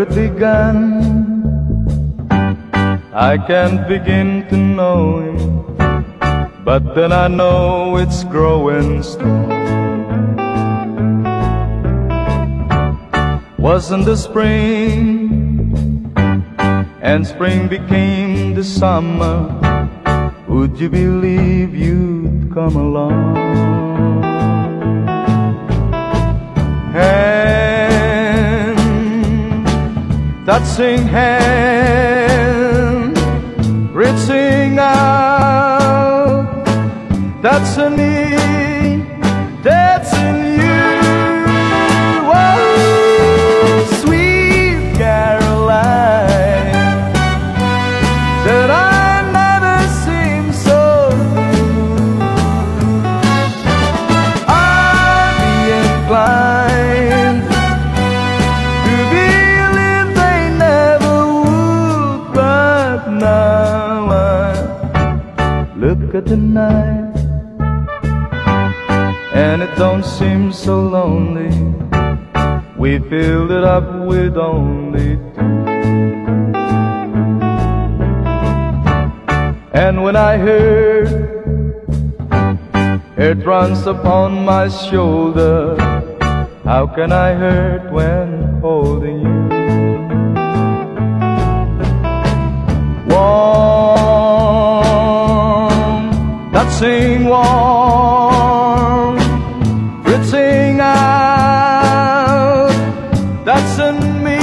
it began, I can't begin to know it, but then I know it's growing strong. Wasn't the spring, and spring became the summer, would you believe you'd come along? Hand, touching hand, reaching out, that's in me, that's in you. Oh, sweet Caroline, that I never seem so good. I'd be inclined to believe they never would, but now I look at the night and it don't seem so lonely. We filled it up with only two. And when I heard it runs upon my shoulder, how can I hurt when holding you? Warm, touching warm, reaching out, that's in me,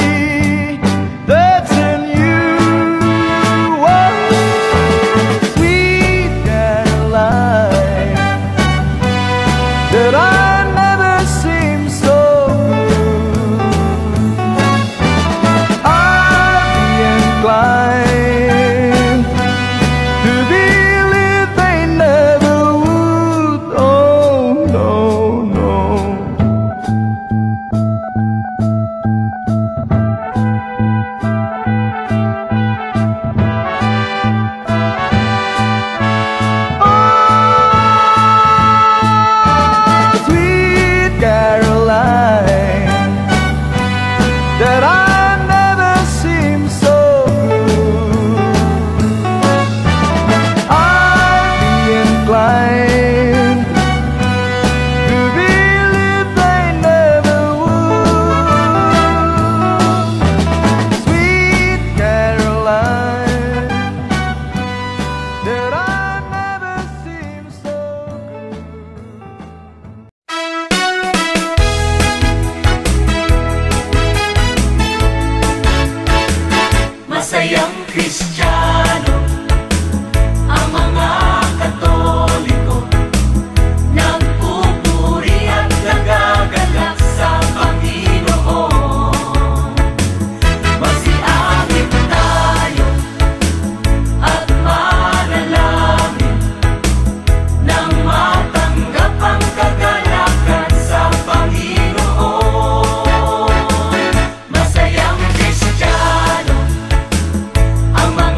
that's in you. Oh, sweet Caroline, that I never seem so good. I'd be inclined to believe they never would. Oh, no, no. Sweet Caroline, that I never seem so good. I'd be inclined to believe they never would. Sweet Caroline, that I never seem so good. Masayang Kristiyano ang mga Katoliko, nagpupuri at nagagalak sa Panginoon. Masiahit tayo at manalangin nang matanggap ang kagalakan sa Panginoon. Masayang Kristiyano ang mga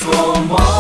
puso mo.